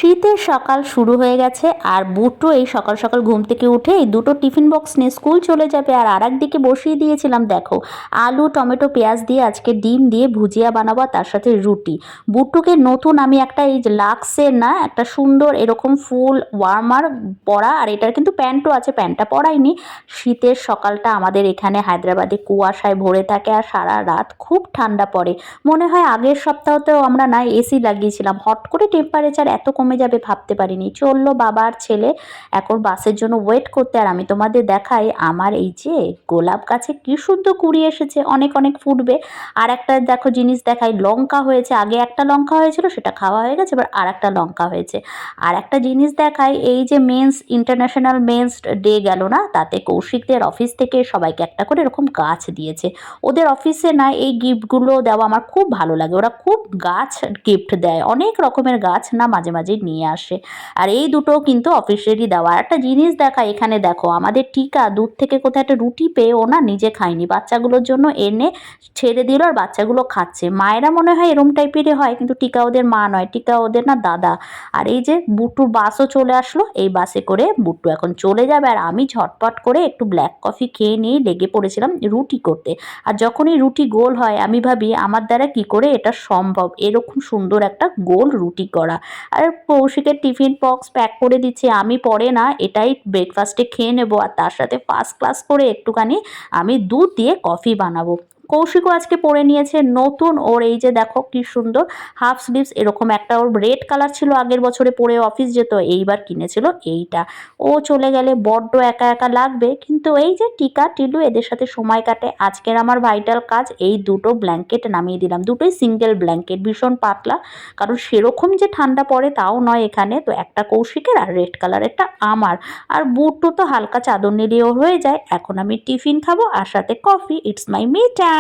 শীতের সকাল শুরু হয়ে গেছে আর বুট্টু এই সকাল সকাল ঘুম থেকে উঠে এই দুটো টিফিন বক্স নিয়ে স্কুল চলে যাবে। আর একদিকে বসিয়ে দিয়েছিলাম দেখো আলু টমেটো পেঁয়াজ দিয়ে আজকে ডিম দিয়ে ভুজিয়া বানাবো, তার সাথে রুটি। বুট্টুকে নতুন আমি একটা এই যে লাক্সের না একটা সুন্দর এরকম ফুল ওয়ার্মার পরা, আর এটার কিন্তু প্যান্টও আছে, প্যান্টটা পরাইনি। শীতের সকালটা আমাদের এখানে হায়দ্রাবাদে কুয়াশায় ভরে থাকে আর সারা রাত খুব ঠান্ডা পড়ে। মনে হয় আগের সপ্তাহতেও আমরা না এসি লাগিয়েছিলাম, হট করে টেম্পারেচার এত কমে যাবে ভাবতে পারিনি। চললো বাবা আর ছেলে এখন বাসের জন্য ওয়েট করতে। আর আমি তোমাদের দেখাই আমার এই যে গোলাপ গাছে কি সুন্দর কুড়ি এসেছে, অনেক অনেক ফুটবে। আর একটা দেখো জিনিস দেখাই, লঙ্কা হয়েছে, আগে একটা লঙ্কা হয়েছিল সেটা খাওয়া হয়ে গেছে, এবার আর একটা লঙ্কা হয়েছে। আর একটা জিনিস দেখাই, এই যে মেন্স ইন্টারন্যাশনাল মেন্স ডে গেল না, তাতে কৌশিকদের অফিস থেকে সবাইকে একটা করে এরকম গাছ দিয়েছে। ওদের অফিসে না এই গিফটগুলো দেওয়া আমার খুব ভালো লাগে, ওরা খুব গাছ গিফট দেয়, অনেক রকমের গাছ না মাঝে মাঝে নিয়ে আসে। আর এই দুটো কিন্তু অফিসেরই দেওয়া। একটা জিনিস দেখা, এখানে দেখো আমাদের টিকা দূর থেকে কোথায় একটা রুটি পেয়ে ও না নিজে খায়নি, বাচ্চাগুলোর জন্য এনে ছেড়ে দিল আর বাচ্চাগুলো খাচ্ছে। মায়েরা মনে হয় এরম টাইপেরই হয়, কিন্তু টিকা ওদের মা নয়, টিকা ওদের না দাদা। আর এই যে বুট্টুর বাসও চলে আসলো, এই বাসে করে বুট্টু এখন চলে যাবে। আর আমি ঝটপট করে একটু ব্ল্যাক কফি খেয়ে নিয়ে লেগে পড়েছিলাম রুটি করতে। আর যখনই রুটি গোল হয় আমি ভাবি আমার দ্বারা কি করে এটা সম্ভব, এরকম সুন্দর একটা গোল রুটি করা। আর কৌশিকের টিফিন বক্স প্যাক করে দিচ্ছে, আমি পরে না এটাই ব্রেকফাস্টে খেয়ে নেবো। আর তার সাথে ফার্স্ট ক্লাস করে একটুখানি আমি দুধ দিয়ে কফি বানাবো। কৌশিকও আজকে পরে নিয়েছে নতুন, ওর এই যে দেখো কি সুন্দর হাফ স্লিভস, এরকম একটা ওর রেড কালার ছিল আগের বছরে পরে অফিস যেত, এইবার কিনেছিল এইটা। ও চলে গেলে বড্ড একা একা লাগবে, কিন্তু এই যে টিকা টিলু এদের সাথে সময় কাটে। আজকের আমার ভাইটাল কাজ এই দুটো ব্ল্যাঙ্কেট নামিয়ে দিলাম, দুটোই সিঙ্গেল ব্ল্যাঙ্কেট, ভীষণ পাতলা, কারণ সেরকম যে ঠান্ডা পড়ে তাও নয় এখানে। তো একটা কৌশিকের আর রেড কালারেরটা আমার। আর বুটটু তো হালকা চাদর নিলেও হয়ে যায়। এখন আমি টিফিন খাবো আর সাথে coffee, it's my me time.